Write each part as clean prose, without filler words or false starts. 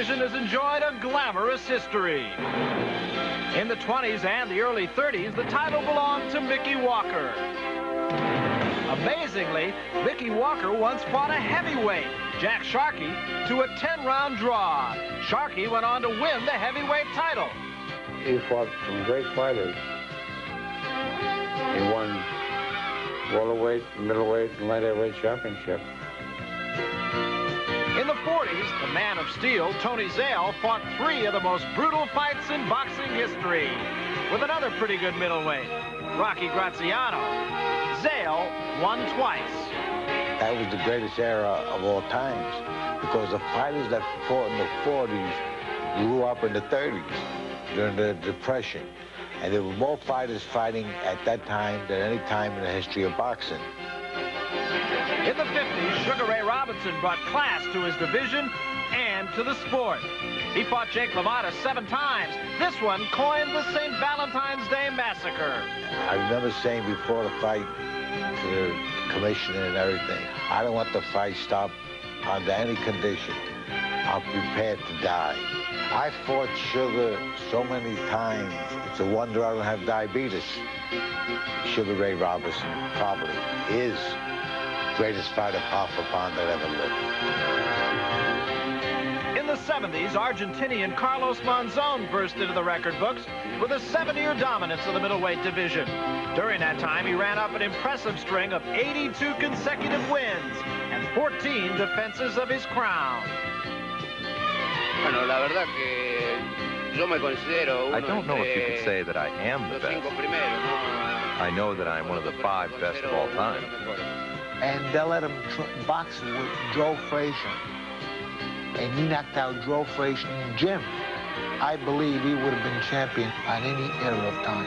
division has enjoyed a glamorous history. In the 20s and the early 30s, the title belonged to Mickey Walker. Amazingly, Mickey Walker once fought a heavyweight, Jack Sharkey, to a 10-round draw. Sharkey went on to win the heavyweight title. He fought some great fighters. He won welterweight, middleweight, and light heavyweight championship. In the 40s, the man of steel, Tony Zale, fought 3 of the most brutal fights in boxing history with another pretty good middleweight, Rocky Graziano. Zale won twice. That was the greatest era of all times because the fighters that fought in the 40s grew up in the 30s during the Depression. And there were more fighters fighting at that time than any time in the history of boxing. In the 50s, Sugar Ray Robinson brought class to his division and to the sport. He fought Jake LaMotta 7 times. This one coined the St. Valentine's Day Massacre. I remember saying before the fight to the commissioner and everything, I don't want the fight stopped under any condition. I'm prepared to die. I fought Sugar so many times. It's a wonder I don't have diabetes. Sugar Ray Robinson probably is the greatest fighter pound for pound that ever lived. In the 70s, Argentinian Carlos Monzon burst into the record books with a 7-year dominance of the middleweight division. During that time, he ran up an impressive string of 82 consecutive wins and 14 defenses of his crown. Bueno, la verdad que yo me considero uno I don't know if you could say that I am the best. I know that I'm one of the 5 best of all time. And they let him box with Joe Frazier. And he knocked out Joe Frazier in the gym. I believe he would have been champion on any era of time.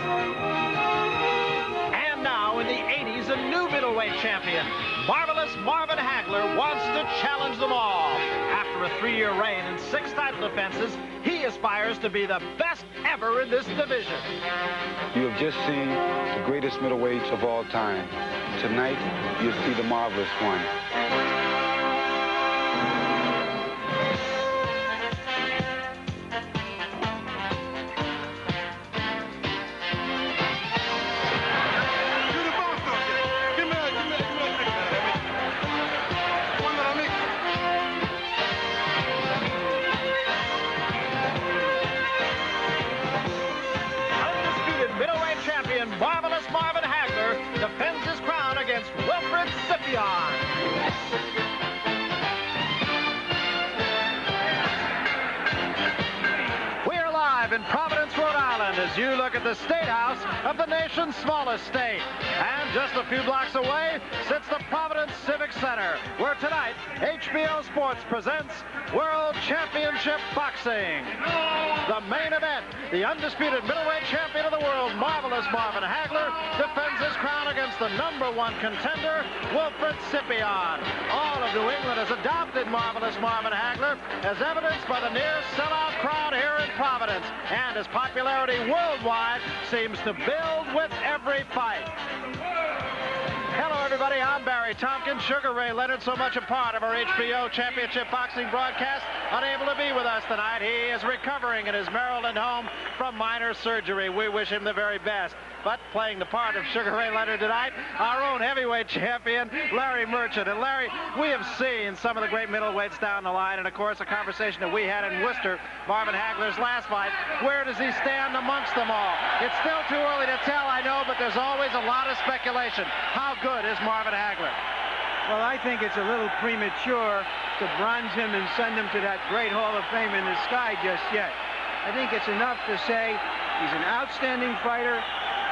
And now, in the 80s, a new middleweight champion. Marvelous Marvin Hagler wants to challenge them all. After a 3-year reign and 6 title defenses, he aspires to be the best ever in this division. You have just seen the greatest middleweights of all time. Tonight, you'll see the marvelous one. Marvelous Marvin Hagler defends his crown against Wilford Scypion. We're live in Providence, Rhode Island, as you look at the State House of the nation's smallest state. And just a few blocks away sits the Providence Civic Center, where tonight HBO Sports presents World Championship Boxing. The main event, the undisputed middleweight champion of the world, Marvelous Marvin Hagler, defends his crown against the #1 contender, Wilford Scypion. All of New England has adopted Marvelous Marvin Hagler, as evidenced by the near sellout crowd here in Providence. And his popularity worldwide seems to build with every fight. Hello, everybody. I'm Barry Tompkins. Sugar Ray Leonard, so much a part of our HBO Championship Boxing broadcast, unable to be with us tonight. He is recovering in his Maryland home from minor surgery. We wish him the very best. But playing the part of Sugar Ray Leonard tonight, our own heavyweight champion, Larry Merchant. And Larry, we have seen some of the great middleweights down the line, and of course, a conversation that we had in Worcester, Marvin Hagler's last fight. Where does he stand amongst them all? It's still too early to tell, I know, but there's always a lot of speculation. How good is Marvin Hagler? Well, I think it's a little premature to bronze him and send him to that great Hall of Fame in the sky just yet. I think it's enough to say he's an outstanding fighter.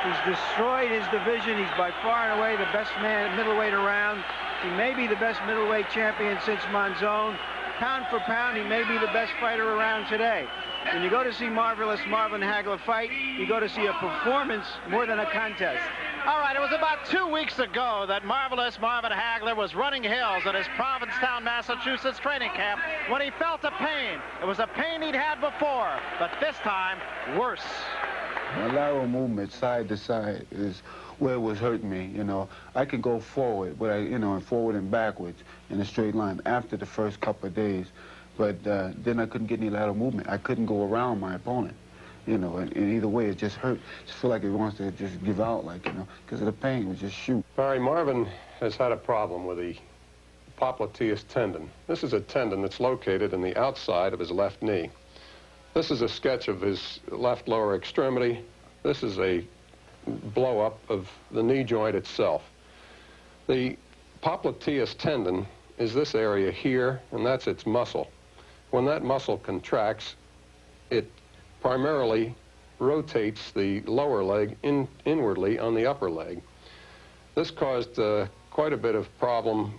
He's destroyed his division. He's by far and away the best middleweight around. He may be the best middleweight champion since Monzon. Pound for pound, he may be the best fighter around today. When you go to see Marvelous Marvin Hagler fight, you go to see a performance more than a contest. All right, it was about 2 weeks ago that Marvelous Marvin Hagler was running hills at his Provincetown, Massachusetts training camp when he felt a pain. It was a pain he'd had before, but this time, worse. My lateral movement side to side is where it was hurting me, you know. I could go forward, but and forward and backwards in a straight line after the first couple of days. but then I couldn't get any lateral movement. I couldn't go around my opponent, you know, and either way it just hurt. Just feel like it wants to just give out, like, you know, because of the pain, it would just shoot. Barry, Marvin has had a problem with the popliteus tendon. This is a tendon that's located in the outside of his left knee. This is a sketch of his left lower extremity. This is a blow-up of the knee joint itself. The popliteus tendon is this area here, and that's its muscle. When that muscle contracts, it primarily rotates the lower leg inwardly on the upper leg. This caused quite a bit of problem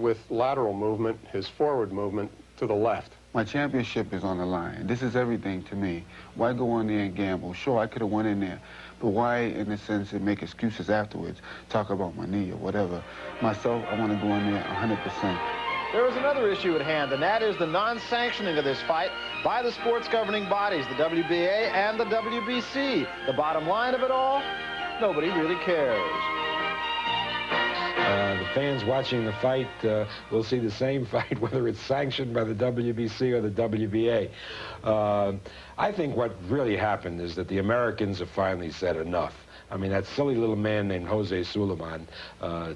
with lateral movement, his forward movement to the left. My championship is on the line. This is everything to me. Why go in there and gamble? Sure, I could have went in there, but why, in a sense, make excuses afterwards, talk about my knee or whatever? Myself, I want to go in there 100%. There is another issue at hand, and that is the non-sanctioning of this fight by the sports governing bodies, the WBA and the WBC. The bottom line of it all, nobody really cares. The fans watching the fight will see the same fight, whether it's sanctioned by the WBC or the WBA. I think what really happened is that the Americans have finally said enough. I mean, that silly little man named Jose Suleiman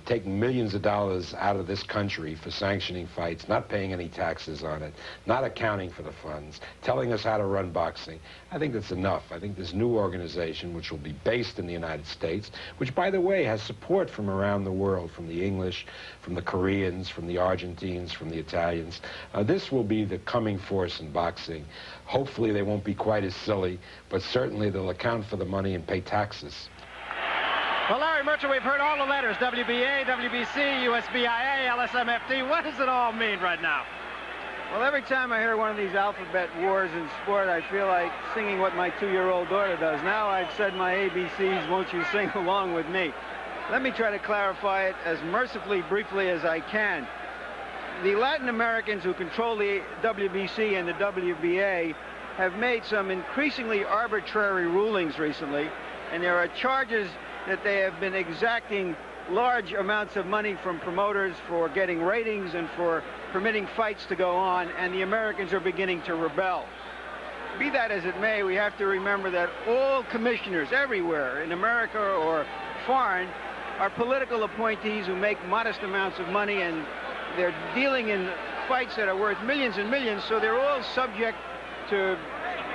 taking millions of dollars out of this country for sanctioning fights, not paying any taxes on it, not accounting for the funds, telling us how to run boxing. I think that's enough. I think this new organization, which will be based in the United States, which, by the way, has support from around the world, from the English, from the Koreans, from the Argentines, from the Italians. This will be the coming force in boxing. Hopefully they won't be quite as silly, but certainly they'll account for the money and pay taxes. Well, Larry Merchant, we've heard all the letters, WBA, WBC, USBIA, LSMFT. What does it all mean right now? Well, every time I hear one of these alphabet wars in sport, I feel like singing what my 2-year-old daughter does. Now I've said my ABCs, won't you sing along with me? Let me try to clarify it as mercifully, briefly as I can. The Latin Americans who control the WBC and the WBA have made some increasingly arbitrary rulings recently, and there are charges that they have been exacting large amounts of money from promoters for getting ratings and for permitting fights to go on, and the Americans are beginning to rebel. Be that as it may, we have to remember that all commissioners everywhere, in America or foreign, are political appointees who make modest amounts of money, and they're dealing in fights that are worth millions and millions, so they're all subject to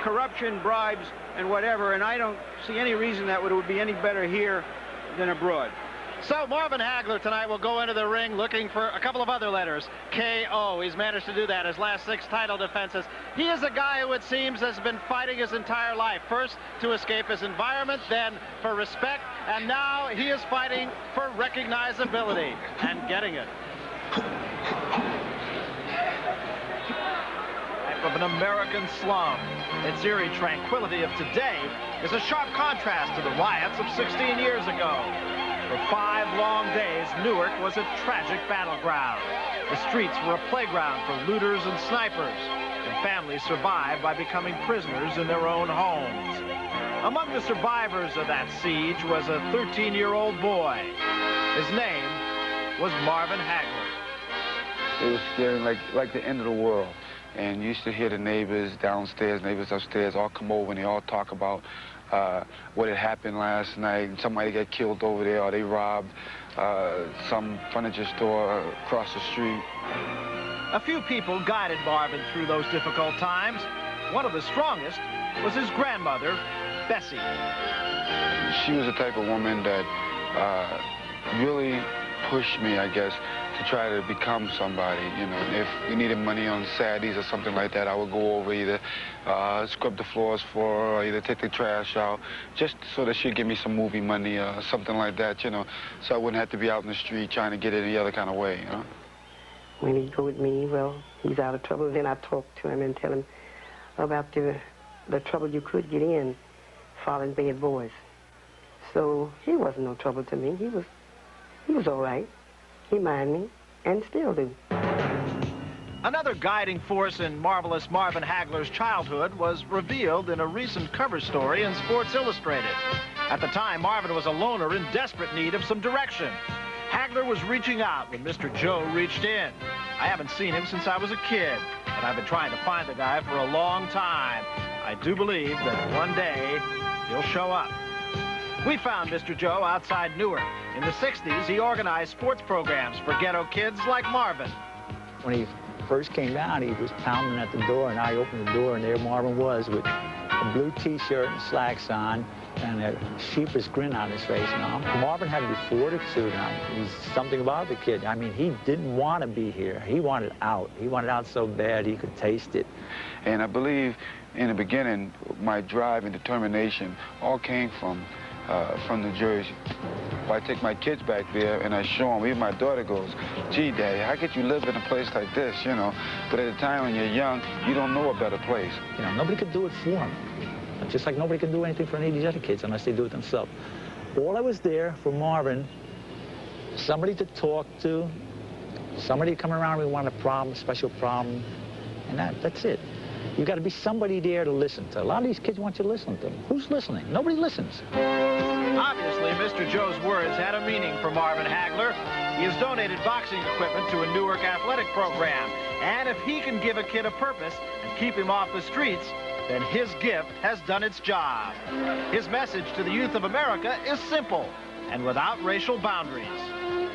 corruption, bribes, and whatever, and I don't see any reason that it would be any better here than abroad. So Marvin Hagler tonight will go into the ring looking for a couple of other letters. KO. He's managed to do that his last 6 title defenses. He is a guy who, it seems, has been fighting his entire life. First to escape his environment, then for respect, and now he is fighting for recognizability and getting it. Of an American slum. Its eerie tranquility of today is a sharp contrast to the riots of 16 years ago. For 5 long days, Newark was a tragic battleground. The streets were a playground for looters and snipers, and families survived by becoming prisoners in their own homes. Among the survivors of that siege was a 13-year-old boy. His name was Marvin Hagler. It was scary, like the end of the world. And you used to hear the neighbors downstairs, neighbors upstairs, all come over and they all talk about what had happened last night. Somebody got killed over there, or they robbed some furniture store across the street. A few people guided Marvin through those difficult times. One of the strongest was his grandmother, Bessie. She was the type of woman that really pushed me, I guess, to try to become somebody. You know, if we needed money on Saturdays or something like that, I would go over, either scrub the floors for her, or either take the trash out, just so that she'd give me some movie money or something like that, you know, so I wouldn't have to be out in the street trying to get it any other kind of way, you know. When he go with me, well, he's out of trouble, then I talk to him and tell him about the trouble you could get in following bad boys. So he wasn't no trouble to me. He was all right. He minded me, and still do. Another guiding force in marvelous Marvin Hagler's childhood was revealed in a recent cover story in Sports Illustrated. At the time, Marvin was a loner in desperate need of some direction. Hagler was reaching out when Mr. Joe reached in. I haven't seen him since I was a kid, and I've been trying to find the guy for a long time. I do believe that one day he'll show up. We found Mr. Joe outside Newark. In the 60s, he organized sports programs for ghetto kids like Marvin. When he first came down, he was pounding at the door, and I opened the door, and there Marvin was with a blue T-shirt and slacks on, and a sheepish grin on his face. Now, Marvin had the fortitude. He's something about the kid. I mean, he didn't want to be here. He wanted out. He wanted out so bad he could taste it. And I believe in the beginning, my drive and determination all came from New Jersey. I take my kids back there and I show them, even my daughter goes, gee, Daddy, how could you live in a place like this, you know? But at the time when you're young, you don't know a better place. You know, nobody could do it for him. Just like nobody can do anything for any of these other kids unless they do it themselves. All I was there for Marvin, somebody to talk to, somebody to come around when we want a problem, a special problem, and that's it. You got to be somebody there to listen to. A lot of these kids want you to listen to them. Who's listening? Nobody listens. Obviously, Mr. Joe's words had a meaning for Marvin Hagler. He has donated boxing equipment to a Newark athletic program. And if he can give a kid a purpose and keep him off the streets, then his gift has done its job. His message to the youth of America is simple and without racial boundaries.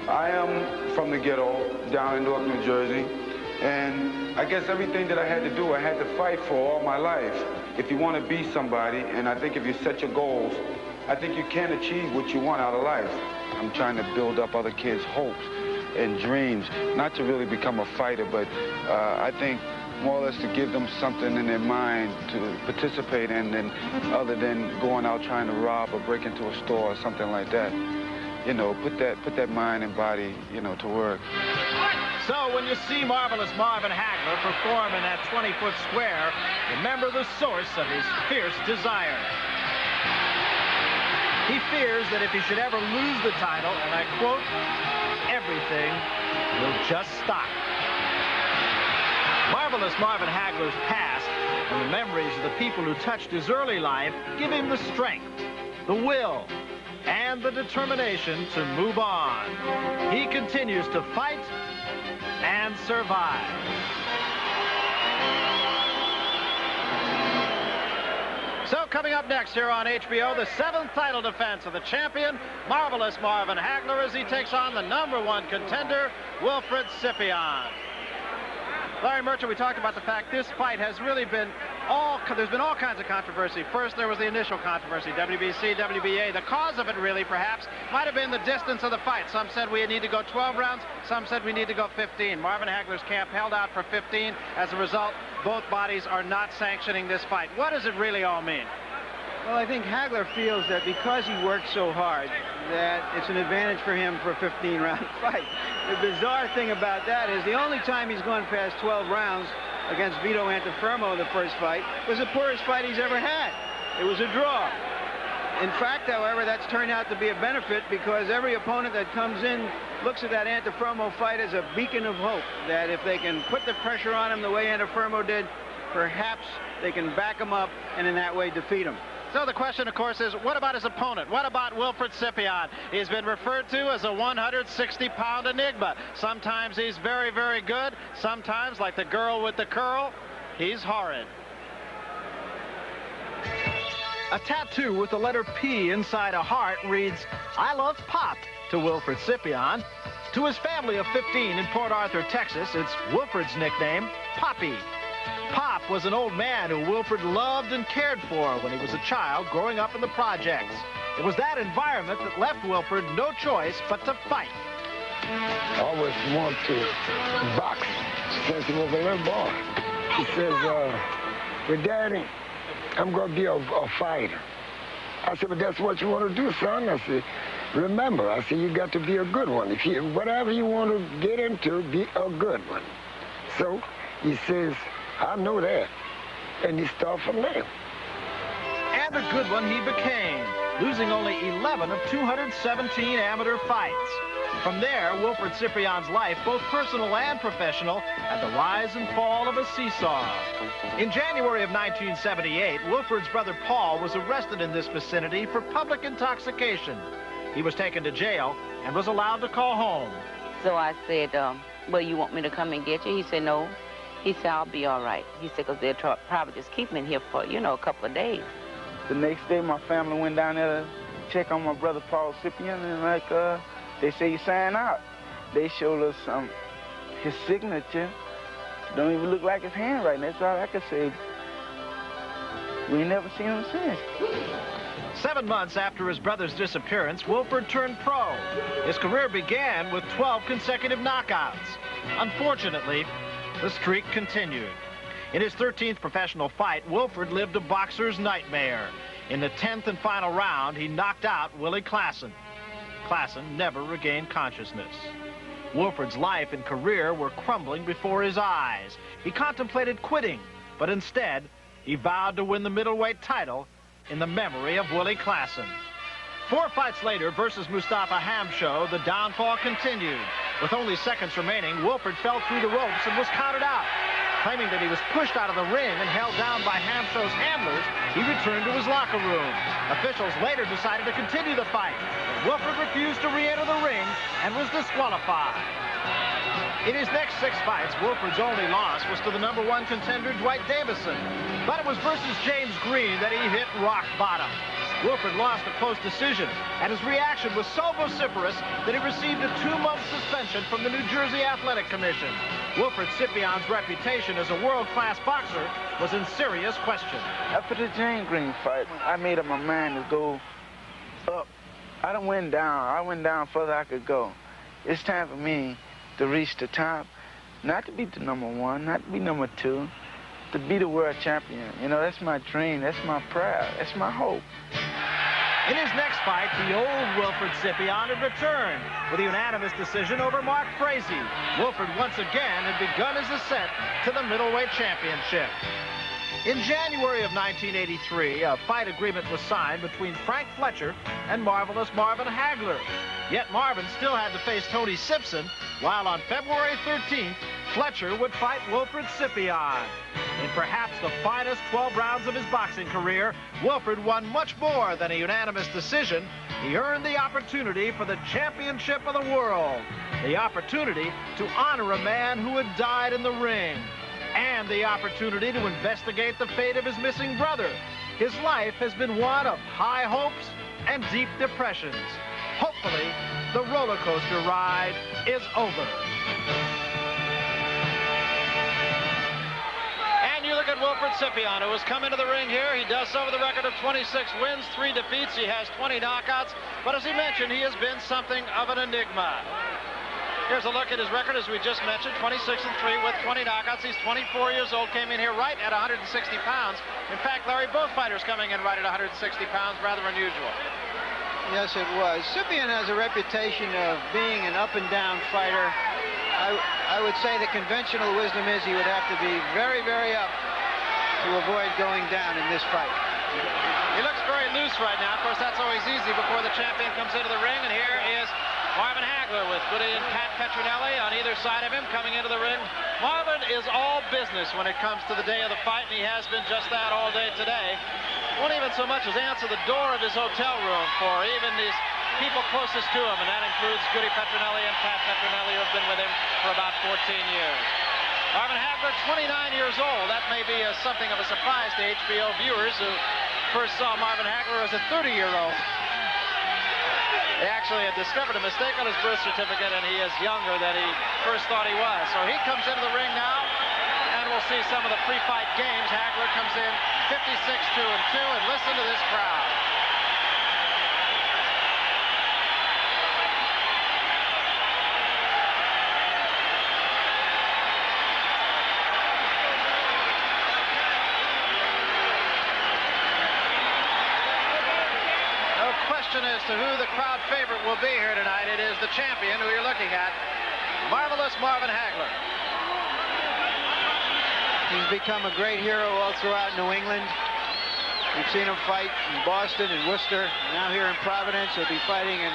I am from the ghetto down in Newark, New Jersey. And I guess everything that I had to do, I had to fight for all my life. If you want to be somebody, and I think if you set your goals, I think you can achieve what you want out of life. I'm trying to build up other kids' hopes and dreams, not to really become a fighter, but I think more or less to give them something in their mind to participate in, other than going out trying to rob or break into a store or something like that. You know, put that mind and body, you know, to work. So when you see Marvelous Marvin Hagler perform in that 20-foot square, remember the source of his fierce desire. He fears that if he should ever lose the title, and I quote, everything will just stop. Marvelous Marvin Hagler's past and the memories of the people who touched his early life give him the strength, the will, and the determination to move on. He continues to fight and survive. So coming up next here on HBO, the 7th title defense of the champion, Marvelous Marvin Hagler, as he takes on the #1 contender, Wilford Scypion. Larry Merchant, we talked about the fact this fight has really been there's been all kinds of controversy. First, there was the initial controversy, WBC, WBA. The cause of it really, perhaps, might have been the distance of the fight. Some said we need to go 12 rounds. Some said we need to go 15. Marvin Hagler's camp held out for 15. As a result, both bodies are not sanctioning this fight. What does it really all mean? Well, I think Hagler feels that because he worked so hard, that it's an advantage for him for a 15-round fight. The bizarre thing about that is the only time he's gone past 12 rounds against Vito Antuofermo in the first fight was the poorest fight he's ever had. It was a draw. In fact, however, that's turned out to be a benefit because every opponent that comes in looks at that Antuofermo fight as a beacon of hope, that if they can put the pressure on him the way Antuofermo did, perhaps they can back him up and in that way defeat him. So the question, of course, is what about his opponent? What about Wilford Scypion? He's been referred to as a 160-pound enigma. Sometimes he's very, very good. Sometimes, like the girl with the curl, he's horrid. A tattoo with the letter P inside a heart reads, "I love Pop," to Wilford Scypion. To his family of 15 in Port Arthur, Texas, it's Wilford's nickname, Poppy. Pop was an old man who Wilford loved and cared for when he was a child growing up in the projects. It was that environment that left Wilford no choice but to fight. I always wanted to box since he was a little boy. He says, well, Daddy, I'm going to be a fighter. I said, but that's what you want to do, son. I said, remember, I said, you got to be a good one. If you, whatever you want to get into, be a good one. So he says, I know that. And he started from there. And a good one he became, losing only 11 of 217 amateur fights. From there, Wilford Scypion's life, both personal and professional, had the rise and fall of a seesaw. In January of 1978, Wilford's brother Paul was arrested in this vicinity for public intoxication. He was taken to jail and was allowed to call home. So I said, well, you want me to come and get you? He said, no. He said, I'll be all right. He said, because they'll probably just keep me here for, you know, a couple of days. The next day, my family went down there to check on my brother, Paul Scypion, and they say he signed out. They showed us his signature. Don't even look like his handwriting. That's all I could say. We ain't never seen him since. 7 months after his brother's disappearance, Wilford turned pro. His career began with 12 consecutive knockouts. Unfortunately, the streak continued. In his 13th professional fight, Wilford lived a boxer's nightmare. In the 10th and final round, he knocked out Willie Klassen. Klassen never regained consciousness. Wilford's life and career were crumbling before his eyes. He contemplated quitting, but instead, he vowed to win the middleweight title in the memory of Willie Klassen. 4 fights later versus Mustafa Hamsho, the downfall continued. With only seconds remaining, Wilford fell through the ropes and was counted out. Claiming that he was pushed out of the ring and held down by Hamsho's handlers, he returned to his locker room. Officials later decided to continue the fight, but Wilford refused to re-enter the ring and was disqualified. In his next 6 fights, Wilford's only loss was to the #1 contender, Dwight Davison. But it was versus James Green that he hit rock bottom. Wilford lost a close decision, and his reaction was so vociferous that he received a 2-month suspension from the New Jersey Athletic Commission. Wilford Scipion's reputation as a world-class boxer was in serious question. After the James Green fight, I made up my mind to go up. I done went down. I went down further I could go. It's time for me to reach the top, not to be the #1, not to be #2, to be the world champion. You know, that's my dream, that's my prayer, that's my hope. In his next fight, the old Wilford Scypion had returned with a unanimous decision over Mark Frazee. Wilford once again had begun his ascent to the middleweight championship. In January of 1983, a fight agreement was signed between Frank Fletcher and Marvelous Marvin Hagler. Yet Marvin still had to face Tony Simpson, while on February 13th, Fletcher would fight Wilford Scypion. In perhaps the finest 12 rounds of his boxing career, Wilford won much more than a unanimous decision. He earned the opportunity for the championship of the world, the opportunity to honor a man who had died in the ring, and the opportunity to investigate the fate of his missing brother. His life has been one of high hopes and deep depressions. Hopefully, the roller coaster ride is over. And you look at Wilford Scypion, who has come into the ring here. He does so with a record of 26 wins, 3 defeats. He has 20 knockouts. But as he mentioned, he has been something of an enigma. Here's a look at his record, as we just mentioned, 26-3 with 20 knockouts. He's 24 years old, came in here right at 160 pounds. In fact, Larry, both fighters coming in right at 160 pounds, rather unusual. Yes, it was. Scypion has a reputation of being an up-and-down fighter. I would say the conventional wisdom is he would have to be very, very up to avoid going down in this fight. He looks very loose right now. Of course, that's always easy before the champion comes into the ring. And here is Marvin Hagler with Goody and Pat Petronelli on either side of him coming into the ring. Marvin is all business when it comes to the day of the fight, and he has been just that all day today. Won't even so much as answer the door of his hotel room for even these people closest to him, and that includes Goody Petronelli and Pat Petronelli, who have been with him for about 14 years. Marvin Hagler, 29 years old. That may be something of a surprise to HBO viewers who first saw Marvin Hagler as a 30-year-old. They actually had discovered a mistake on his birth certificate, and he is younger than he first thought he was. So he comes into the ring now, and we'll see some of the pre-fight games. Hagler comes in 56-2-2, and listen to this crowd. As to who the crowd favorite will be here tonight, it is the champion who you're looking at, Marvelous Marvin Hagler. He's become a great hero all throughout New England. We've seen him fight in Boston and Worcester. Now here in Providence, he'll be fighting in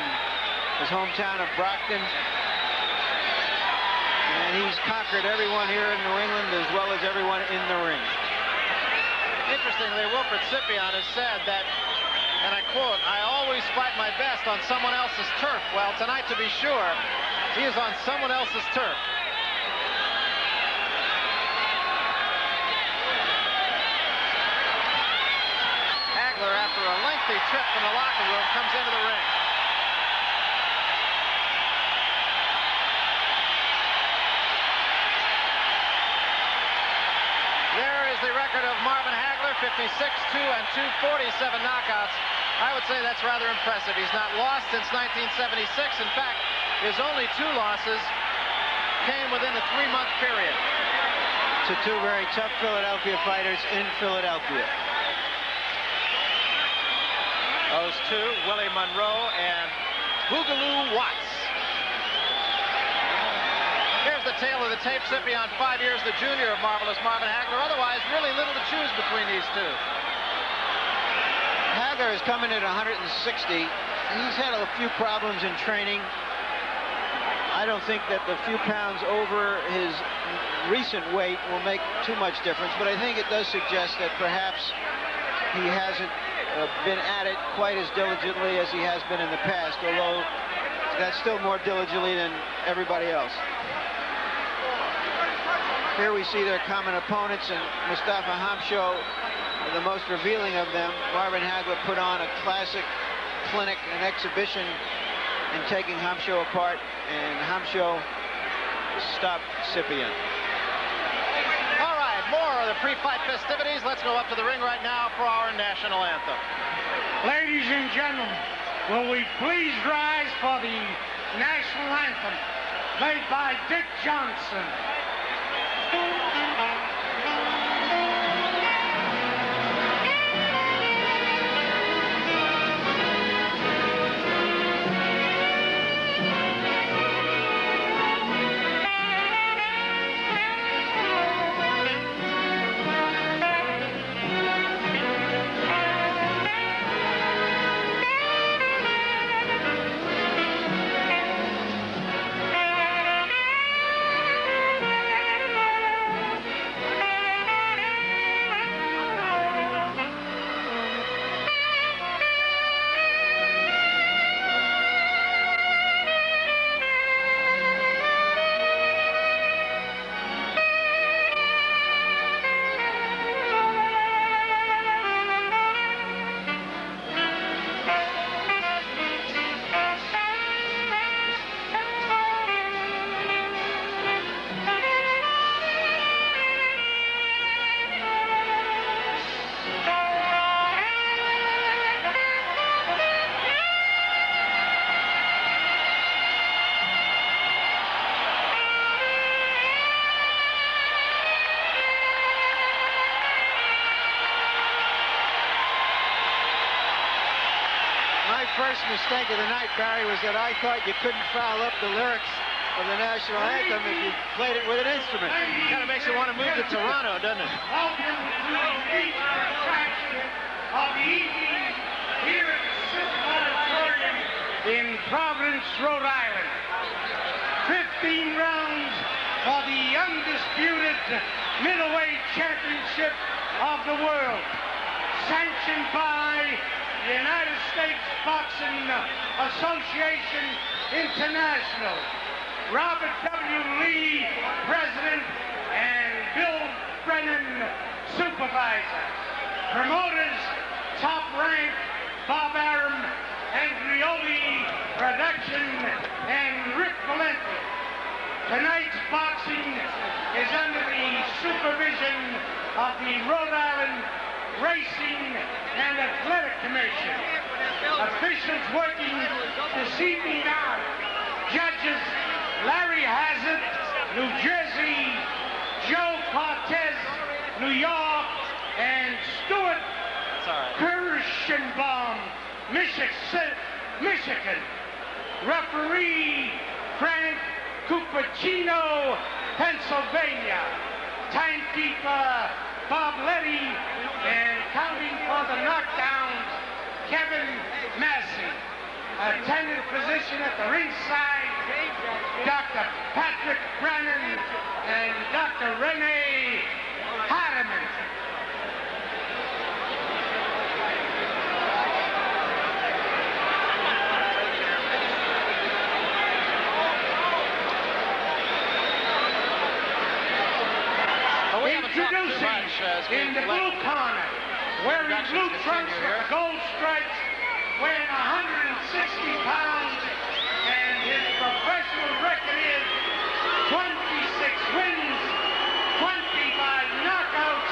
his hometown of Brockton. And he's conquered everyone here in New England as well as everyone in the ring. Interestingly, Wilford Scypion has said that, and I quote, "I always fight my best on someone else's turf." Well, tonight, to be sure, he is on someone else's turf. nasty trip from the locker room, comes into the ring. There is the record of Marvin Hagler, 56-2 and 247 knockouts. I would say that's rather impressive. He's not lost since 1976. In fact, his only 2 losses came within a 3-month period. To 2 very tough Philadelphia fighters in Philadelphia. Those 2, Willie Monroe and Boogaloo Watts. Here's the tale of the tape. Scypion, 5 years the junior of marvelous Marvin Hagler. Otherwise, really little to choose between these 2. Hagler is coming at 160. He's had a few problems in training. I don't think that the few pounds over his recent weight will make too much difference, but I think it does suggest that perhaps he hasn't been at it quite as diligently as he has been in the past, although that's still more diligently than everybody else. Here we see their common opponents, and Mustafa Hamsho, the most revealing of them. Marvin Hagler put on a classic clinic, an exhibition in taking Hamsho apart, and Hamsho stopped Scypion. All right, more of the pre-fight festivities. Let's go up to the ring right now for our national anthem. Ladies and gentlemen, will we please rise for the national anthem played by Dick Johnson. First mistake of the night, Barry, was that I thought you couldn't foul up the lyrics of the national anthem if you played it with an instrument. Kind of makes you want to move to Toronto, doesn't it? Welcome to the feature attraction of the evening here at the Civic Auditorium in Providence, Rhode Island. 15 rounds for the undisputed middleweight championship of the world, sanctioned by the United States Boxing Association International. Robert W. Lee, President, and Bill Brennan, Supervisor. Promoters, Top Rank, Bob Arum, Andreoli Production, and Rick Valenti. Tonight's boxing is under the supervision of the Rhode Island Racing and Athletic Commission. Officials working this evening are judges Larry Hazard, New Jersey, Joe Cortez, New York, and Stuart Kirschenbaum, Michigan. Referee Frank Cupertino, Pennsylvania. Timekeeper Bob Letty, and counting for the knockdowns, Kevin Massey. Attendant physician at the ringside, Dr. Patrick Brannon and Dr. Renee Hardiman. Introducing in the blue corner, wearing blue trunks with gold stripes, weighing 160 pounds, and his professional record is 26 wins, 20 by knockouts,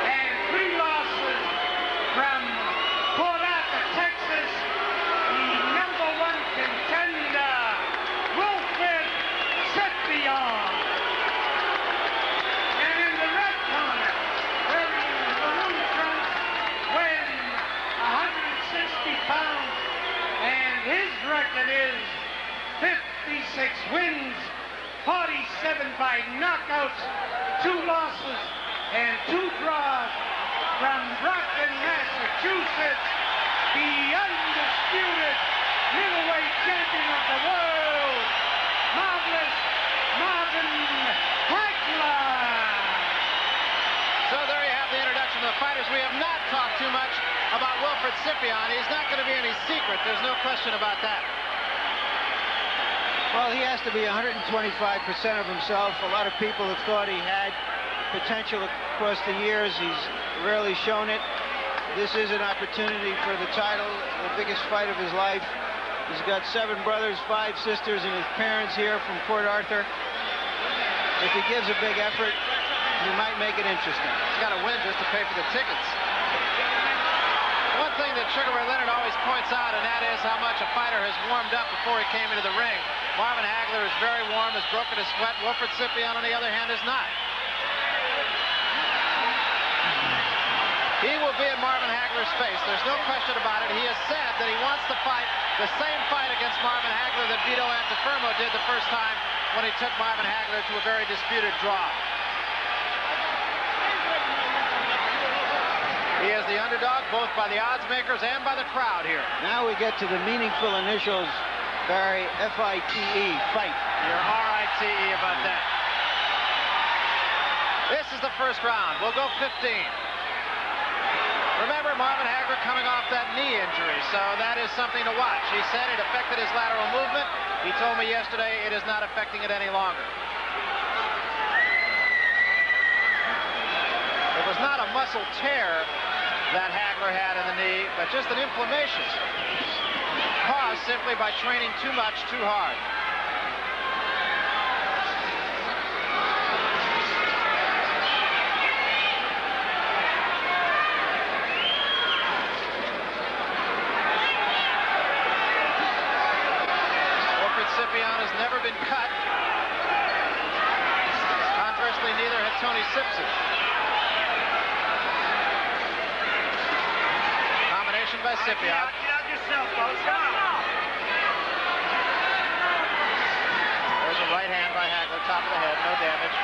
and 3 losses. From Port Arthur, Texas, the #1 contender, Wilford Scypion. And in the red corner, wearing blue trunks, weighing 160 pounds, and his record is 56 wins, 47 by knockouts, 2 losses, and 2 draws. From Brockton, Massachusetts, the undisputed middleweight champion of the world, marvelous Marvin Hagler. So there you have the introduction of the fighters. We have not talked too much about Wilford Scypion. He's not going to be any secret. There's no question about that. Well, he has to be 125% of himself. A lot of people have thought he had potential across the years. He's rarely shown it. This is an opportunity for the title, the biggest fight of his life. He's got 7 brothers, 5 sisters, and his parents here from Port Arthur. If he gives a big effort, he might make it interesting. He's got to win just to pay for the tickets. One thing that Sugar Ray Leonard always points out, and that is how much a fighter has warmed up before he came into the ring. Marvin Hagler is very warm, has broken his sweat. Wilford Scypion, on the other hand, is not. He will be in Marvin Hagler's face. There's no question about it. He has said that he wants to fight the same fight against Marvin Hagler that Vito Antuofermo did the first time when he took Marvin Hagler to a very disputed draw. He is the underdog both by the odds makers and by the crowd here. Now we get to the meaningful initials, Barry, F-I-T-E, fight. You're R-I-T-E about that. This is the first round. We'll go 15. Remember, Marvin Hagler coming off that knee injury, so that is something to watch. He said it affected his lateral movement. He told me yesterday it is not affecting it any longer. It was not a muscle tear that Hagler had in the knee, but just an inflammation caused simply by training too much, too hard. Scypion has never been cut. Conversely, neither had Tony Simpson. Combination by Scypion. Get out yourself, folks. Come on. There's a right hand by Hagler, top of the head, no damage.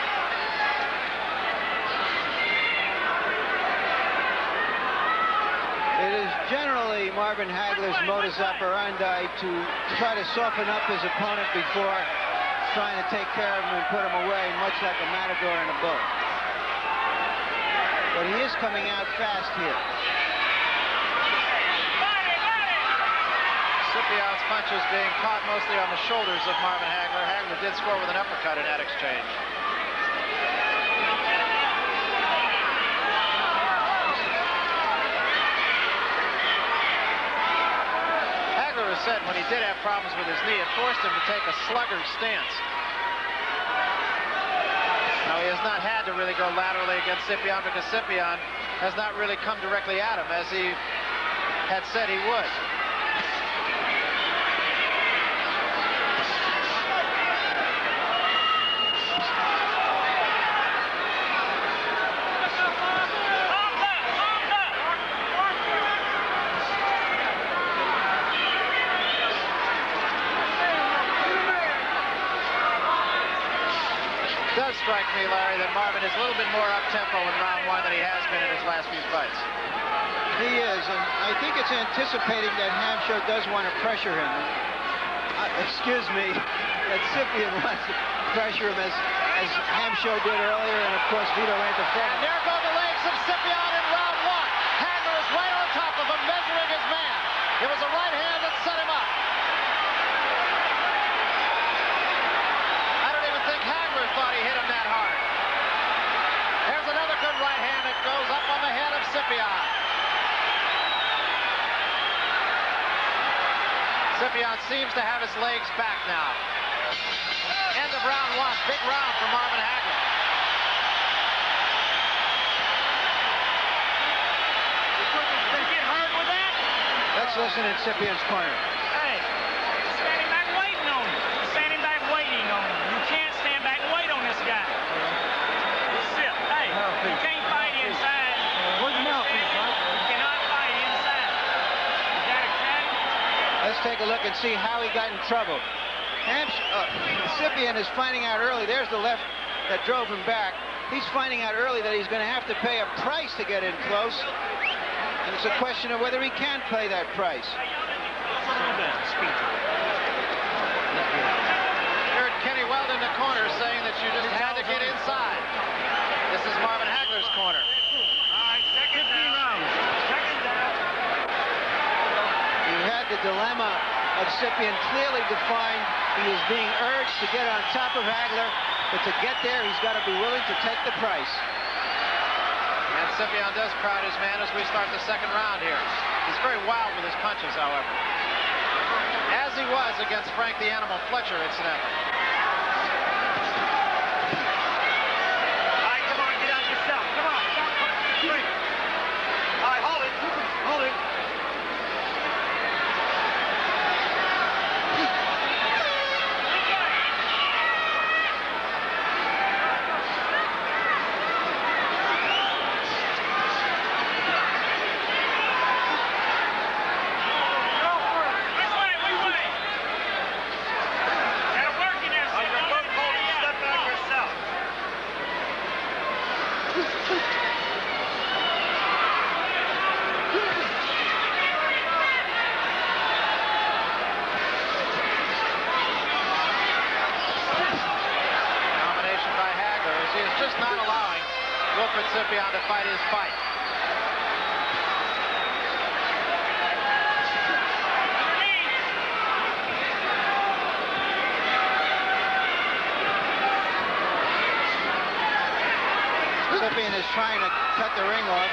It is generally Marvin Hagler's modus operandi to try to soften up his opponent before trying to take care of him and put him away, much like a matador in a bull. But he is coming out fast here. Scipion's punches being caught mostly on the shoulders of Marvin Hagler. Hagler did score with an uppercut in that exchange. Said when he did have problems with his knee, it forced him to take a sluggish stance. Now, he has not had to really go laterally against Scypion because Scypion has not really come directly at him as he had said he would. It does strike me, Larry, that Marvin is a little bit more up-tempo in round 1 than he has been in his last few fights. He is, and I think it's anticipating that Hampshire does want to pressure him. Excuse me, that Scypion wants to pressure him as Hampshire did earlier, and of course Vito Antuofermo. And there go the legs of Scypion in round 1. Hagler is right on top of him, measuring his man. It was a right hand that set him up. Hagler thought he hit him that hard. There's another good right hand that goes up on the head of Scypion. seems to have his legs back now. End of round one. Big round for Marvin Hagler. Did you get hurt with that? Let's listen in Scypion's corner. Hey, standing back waiting on him. Standing back waiting on him. You can't stand back and wait on this guy. Sip, hey, you can't fight inside. Where's the mouthpiece, Mike? You cannot fight inside. You got a cat? Let's take a look and see how he got in trouble. Scypion is finding out early. There's the left that drove him back. He's finding out early that he's going to have to pay a price to get in close. And it's a question of whether he can pay that price. Heard Kenny Weld in the corner saying that you just had to get inside. This is Marvin Hagler's corner. All right, second down. Second down. You had the dilemma of Scypion clearly defined. He is being urged to get on top of Hagler, but to get there, he's got to be willing to take the price. And Scypion does crowd his man as we start the second round here. He's very wild with his punches, however. As he was against Frank the Animal Fletcher, incidentally. All right, come on, get out yourself. Come on. Three. All right, hold it. Hold it. Wilford Scypion to fight his fight. Scypion is trying to cut the ring off,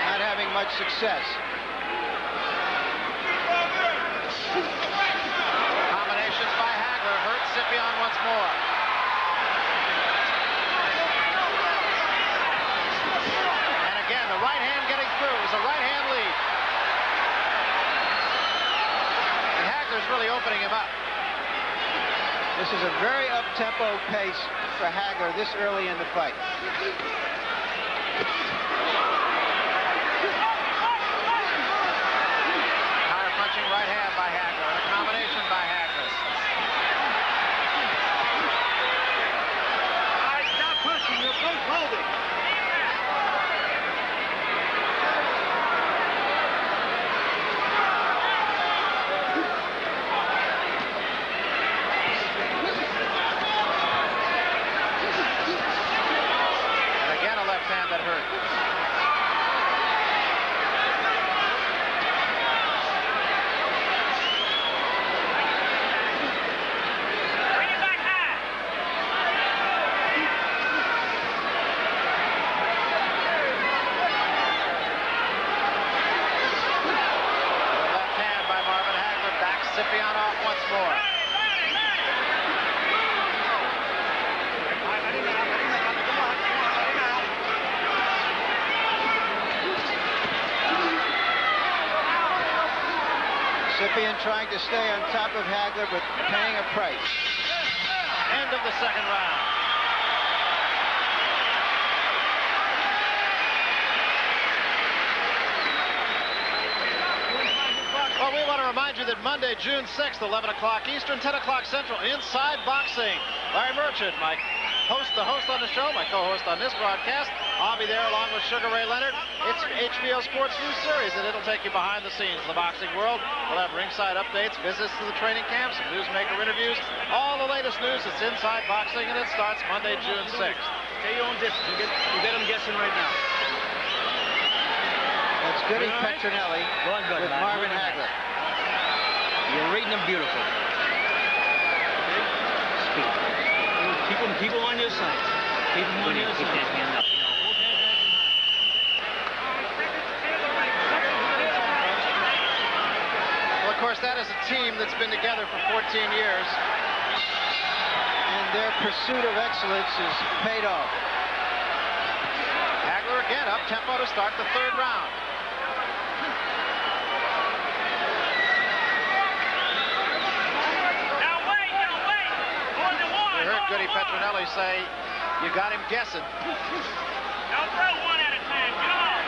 not having much success. Combinations by Hagler hurt Scypion once more. Again, the right hand getting through. It was a right hand lead. And Hagler's really opening him up. This is a very up-tempo pace for Hagler this early in the fight. Counter-punching right hand by Hagler. And a combination by Hagler. All right, stop punching. You're both holding. That hurt. Bring it back high. The left hand by Marvin Hagler backs Scypion off once more. Scypion trying to stay on top of Hagler, but paying a price. End of the second round. Well, we want to remind you that Monday, June 6th, 11 o'clock Eastern, 10 o'clock Central, Inside Boxing. Larry Merchant, the host on the show, my co-host on this broadcast. I'll be there along with Sugar Ray Leonard. It's HBO Sports News Series, and it'll take you behind the scenes of the boxing world. We'll have ringside updates, visits to the training camps, some newsmaker interviews, all the latest news that's Inside Boxing, and it starts Monday, June 6th. Stay your own distance. You get them guessing right now. That's Goody Petronelli with Marvin Hagler. You're reading them beautiful. Keep them on your side. Keep them on your side. Keep that hand up. Well, of course, that is a team that's been together for 14 years. And their pursuit of excellence is paid off. Hagler again up tempo to start the third round. You heard Goody Petronelli say, you got him guessing. Don't throw one at a time. Come on.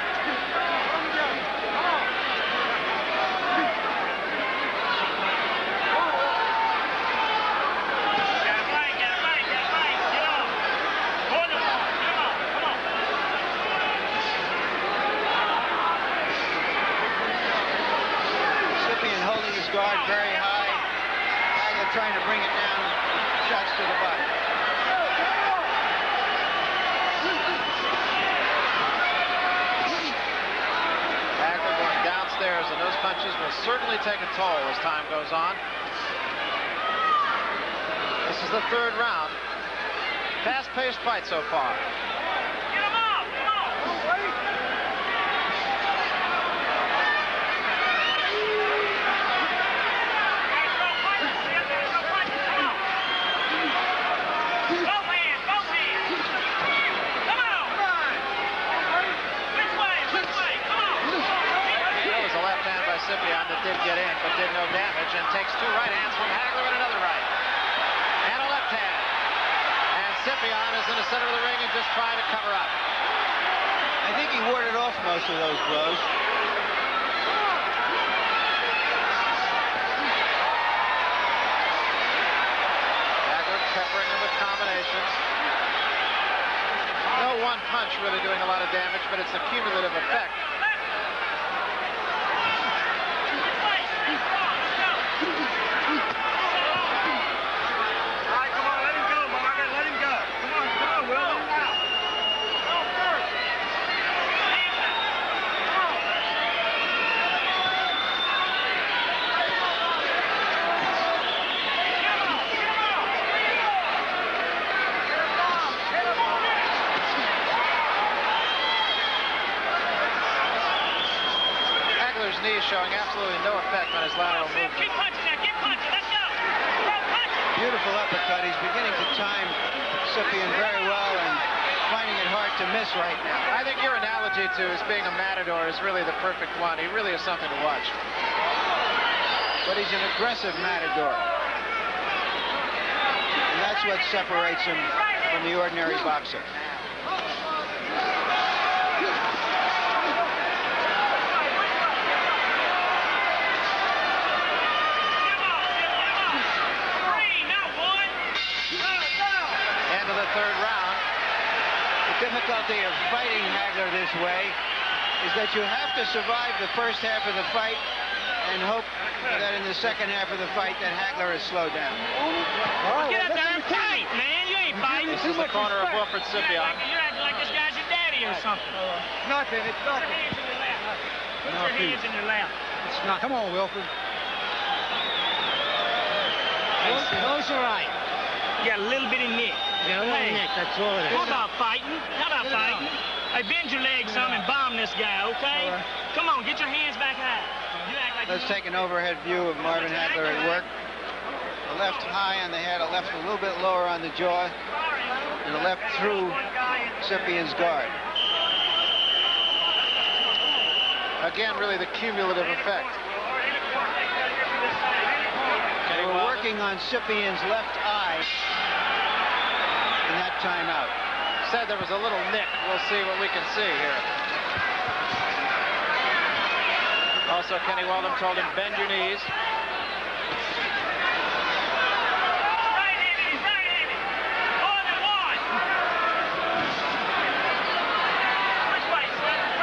Got a fight. Get on. More than one. Come on. Scypion holding his guard very high. Hagler trying to bring it down. Shots to the body. Hagler going downstairs, and those punches will certainly take a toll as time goes on. This is the third round. Fast-paced fight so far. Get him off. Come on. Scypion that did get in, but did no damage, and takes two right hands from Hagler and another right. And a left hand. And Scypion is in the center of the ring and just trying to cover up. I think he warded off most of those blows. Hagler peppering him with combinations. No one punch really doing a lot of damage, but it's a cumulative effect. Knees showing absolutely no effect on his lateral movement. Keep punching now. Keep punching. Let's go. Beautiful uppercut. He's beginning to time Scypion very well and finding it hard to miss right now. I think your analogy to his being a matador is really the perfect one. He really is something to watch. But he's an aggressive matador. And that's what separates him from the ordinary boxer. Third round. The difficulty of fighting Hagler this way is that you have to survive the first half of the fight and hope that in the second half of the fight that Hagler is slowed down. Get up there and fight, man. You ain't fighting. This is the corner of Wilford Scypion. You're acting like this guy's your daddy or something. Nothing. It's nothing. Put your hands in your lap. It's not. Come on, Wilford. Close your eye. You got a little bit of nick. Yeah, a little nick, that's all it is. How about fighting? Hey, bend your legs some and bomb this guy, okay? Come on, get your hands back high. You act like Let's take an overhead view of Marvin Hagler at work. A left high on the head, a left a little bit lower on the jaw, and a left through Scypion's guard. Again, really the cumulative effect. We're working on Scypion's left eye in that timeout. Said there was a little nick. We'll see what we can see here. Also, Kenny Weldon told him, bend your knees.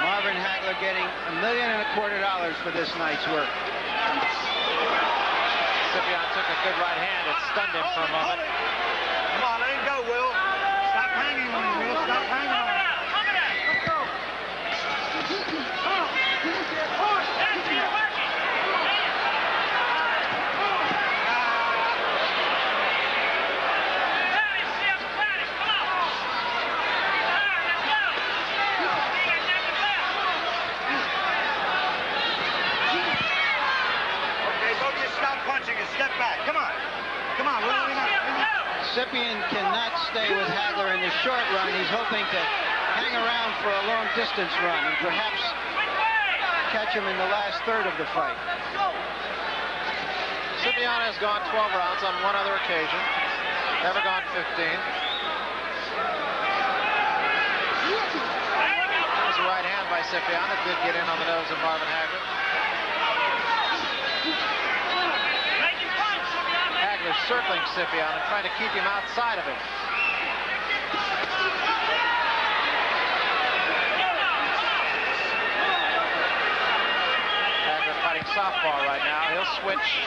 Marvin Hagler getting $1.25 million for this night's work. Scypion took a good right hand. It stunned him for a moment. Come on, let him go, Will. Stop hanging on him, Will. Stop hanging on him. Let's go. Okay, both just stop Scypion cannot stay with Hagler in the short run. He's hoping to hang around for a long distance run and perhaps catch him in the last third of the fight. Scypion has gone 12 rounds on one other occasion. Never gone 15. There's a right hand by Scypion that did get in on the nose of Marvin Hagler. Hagler circling Scypion and trying to keep him outside of him. Hagler fighting softball right now. He'll switch.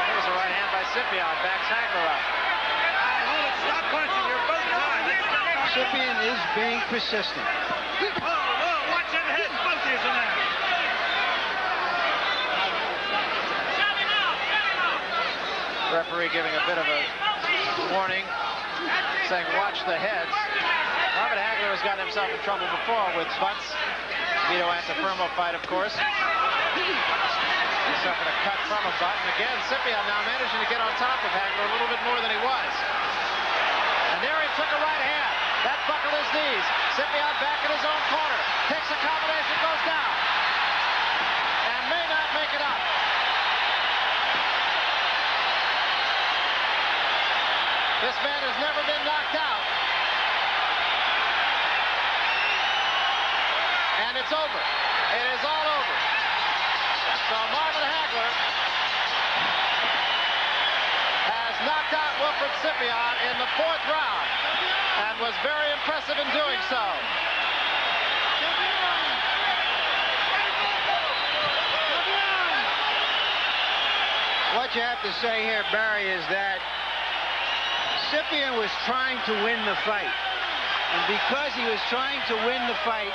There's a right hand by Scypion. Backs Hagler up. Stop punching. You're both tied. Scypion is being persistent. Watch that head. Both of you now. Referee giving a bit of a warning, saying watch the heads. Marvin Hagler has gotten himself in trouble before with butts. Vito Antifermo fight, of course. He suffered a cut from a butt. And again, Scypion now managing to get on top of Hagler a little bit more than he was. And there he took a right hand. That buckled his knees. Scypion back in his own corner. Takes a combination, goes down. And may not make it up. This man has never been knocked out. And it's over. It is all over. So Marvin Hagler has knocked out Wilford Scypion in the 4th round and was very impressive in doing so. What you have to say here, Barry, is that Scypion was trying to win the fight. And because he was trying to win the fight,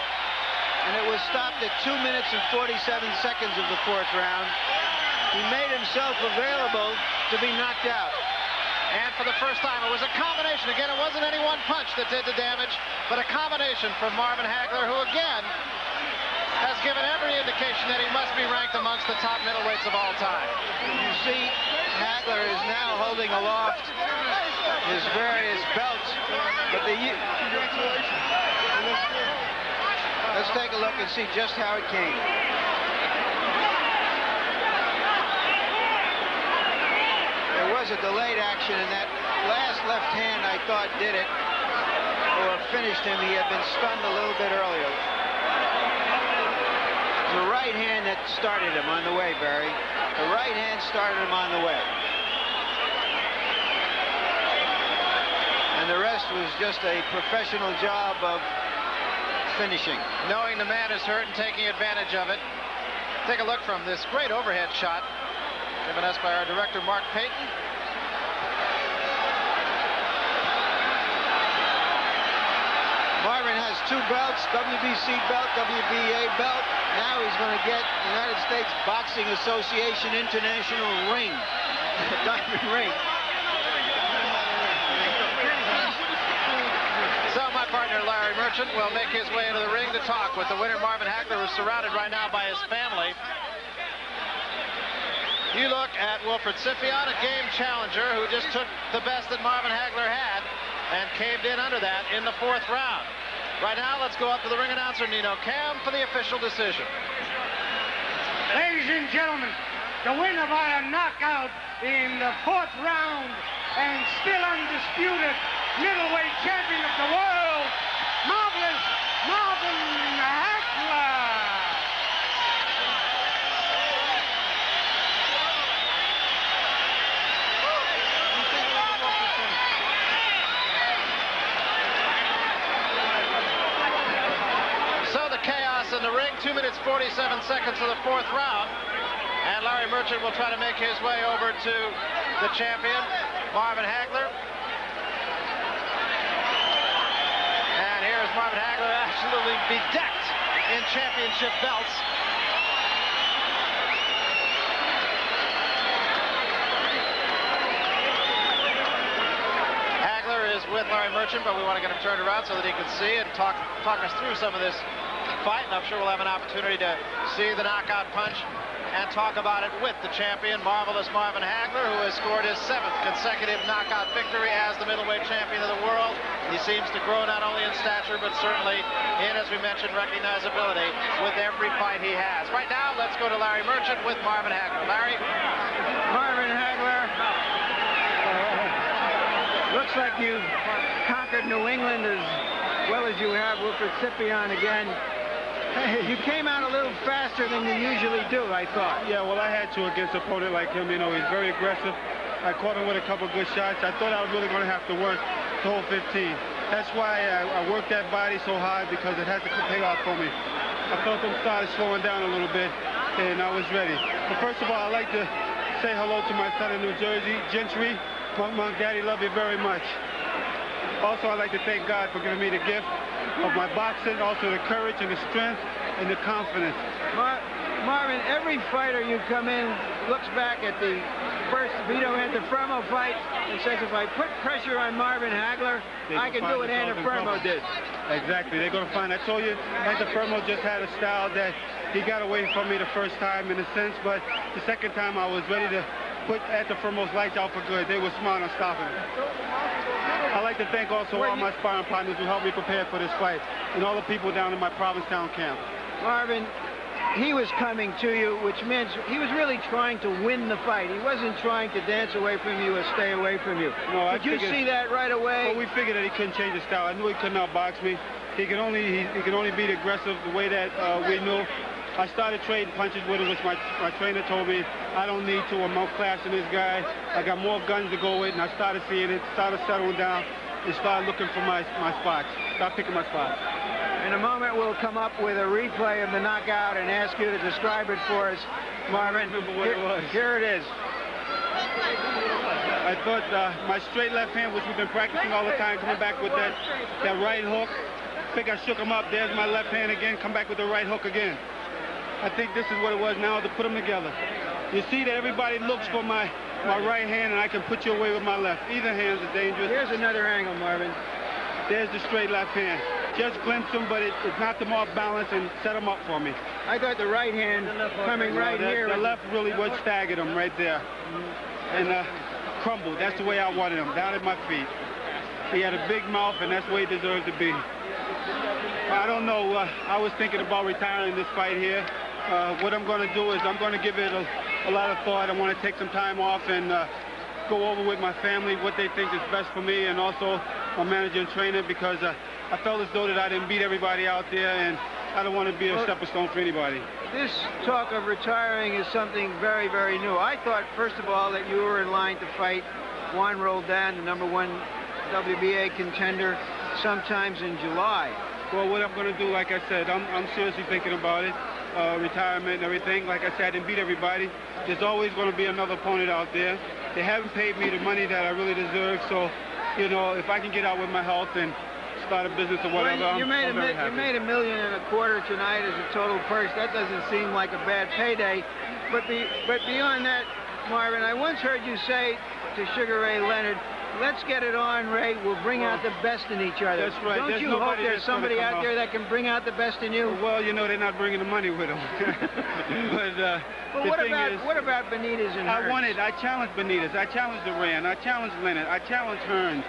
and it was stopped at 2 minutes and 47 seconds of the 4th round, he made himself available to be knocked out. And for the first time, it was a combination. Again, it wasn't any one punch that did the damage, but a combination from Marvin Hagler, who again has given every indication that he must be ranked amongst the top middleweights of all time. You see, Hagler is now holding aloft his various belts, but let's take a look and see just how it came. There was a delayed action, and that last left hand, I thought, did it, or finished him. He had been stunned a little bit earlier. The right hand that started him on the way, Barry. The right hand started him on the way. And the rest was just a professional job of finishing. Knowing the man is hurt and taking advantage of it. Take a look from this great overhead shot given us by our director, Mark Payton. Marvin has 2 belts, WBC belt, WBA belt. Now he's going to get United States Boxing Association International ring, diamond ring. So my partner, Larry Merchant, will make his way into the ring to talk with the winner, Marvin Hagler, who's surrounded right now by his family. You look at Wilford Scypion, a game challenger who just took the best that Marvin Hagler had and caved in under that in the 4th round. Right now, let's go up to the ring announcer, Nino Cam, for the official decision. Ladies and gentlemen, the winner by a knockout in the 4th round and still undisputed middleweight champion of the world, marvelous Marvin Hagler. So the chaos in the ring, 2 minutes 47 seconds of the 4th round. And Larry Merchant will try to make his way over to the champion, Marvin Hagler. And here's Marvin Hagler absolutely bedecked in championship belts. Hagler is with Larry Merchant, but we want to get him turned around so that he can see and talk us through some of this fight, and I'm sure we'll have an opportunity to see the knockout punch and talk about it with the champion, marvelous Marvin Hagler, who has scored his 7th consecutive knockout victory as the middleweight champion of the world. He seems to grow not only in stature, but certainly in, as we mentioned, recognizability with every fight he has. Right now, let's go to Larry Merchant with Marvin Hagler. Larry? Marvin Hagler, looks like you've conquered New England as well as you have Wilford Scypion again. You came out a little faster than you usually do, I thought. Yeah, well, I had to against an opponent like him. You know, he's very aggressive. I caught him with a couple good shots. I thought I was really going to have to work the whole 15. That's why I worked that body so hard, because it has to pay off for me. I felt him started slowing down a little bit, and I was ready. But first of all, I'd like to say hello to my son in New Jersey, Gentry. Mom, Daddy, love you very much. Also, I'd like to thank God for giving me the gift of my boxing, also the courage and the strength and the confidence. Marvin, every fighter you come in looks back at the first Vito Antuofermo fight and says, if I put pressure on Marvin Hagler, I can do what Antuofermo did. Exactly. They're going to find. I told you, Antuofermo just had a style that he got away from me the first time in a sense, but the second time I was ready to put Antuofermo's lights out for good. They were smart on stopping him. I'd like to thank also all my sparring partners who helped me prepare for this fight, and all the people down in my Provincetown camp. Marvin, he was coming to you, which means he was really trying to win the fight. He wasn't trying to dance away from you or stay away from you. No, Did you see that right away? Well, we figured that he couldn't change his style. I knew he couldn't outbox me. He can only be aggressive the way that we knew. I started trading punches with him, which my trainer told me I don't need to. I'm outclassing this guy. I got more guns to go with, and I started seeing it, started settling down, and started looking for my spots. Started picking my spots. In a moment, we'll come up with a replay of the knockout and ask you to describe it for us, Marvin. I remember what it was. Here it is. I thought my straight left hand, which we've been practicing all the time, coming back with that right hook. I think I shook him up. There's my left hand again, come back with the right hook again. I think this is what it was now, to put them together. You see that everybody looks for my right hand, and I can put you away with my left. Either hand is dangerous. Here's another angle, Marvin. There's the straight left hand. Just glimpsed him, but it knocked him off balance and set him up for me. I thought the right hand coming right here. The left really was staggered him right there. And crumbled. That's the way I wanted him, down at my feet. He had a big mouth, and that's the way he deserved to be. I don't know. I was thinking about retiring this fight here. What I'm going to do is I'm going to give it a lot of thought. I want to take some time off and go over with my family what they think is best for me, and also my manager and trainer, because I felt as though that I didn't beat everybody out there, and I don't want to be a stepping stone for anybody. This talk of retiring is something very, very new. I thought, first of all, that you were in line to fight Juan Roldan, the #1 WBA contender, sometimes in July. Well, what I'm going to do, like I said, I'm seriously thinking about it, retirement and everything. Like I said, I didn't beat everybody. There's always going to be another opponent out there. They haven't paid me the money that I really deserve, so, you know, if I can get out with my health and start a business or whatever, well, I'm very happy. You made $1.25 million tonight as a total purse. That doesn't seem like a bad payday. But beyond that, Marvin, I once heard you say to Sugar Ray Leonard, let's get it on, Ray. We'll bring out the best in each other. That's right. Don't you hope there's somebody out there that can bring out the best in you? Well, you know, they're not bringing the money with them. But what about Benitez and Hearns? I challenged Benitez. I challenged Duran. I challenged Leonard. I challenged Hearns.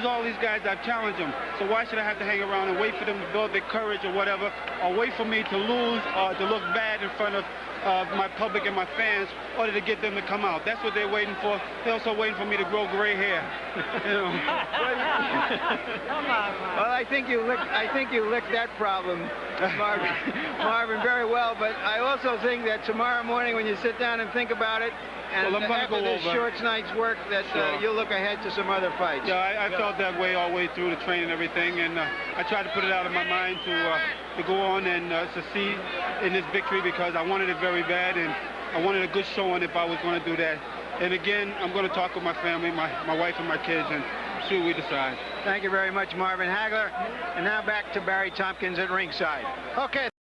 All these guys, I've challenged them. So why should I have to hang around and wait for them to build their courage or whatever, or wait for me to lose or to look bad in front of my public and my fans, in order to get them to come out? That's what they're waiting for. They're also waiting for me to grow gray hair. You know. Well, I think you licked that problem, Marvin, very well. But I also think that tomorrow morning, when you sit down and think about it, and after this short night's work, that you'll look ahead to some other fights. Yeah, I felt that way all the way through the training and everything, and I tried to put it out of my mind to go on and succeed in this victory, because I wanted it very bad, and I wanted a good showing if I was going to do that. And again, I'm going to talk with my family, my wife and my kids, and see what we decide. Thank you very much, Marvin Hagler. And now back to Barry Tompkins at ringside. Okay.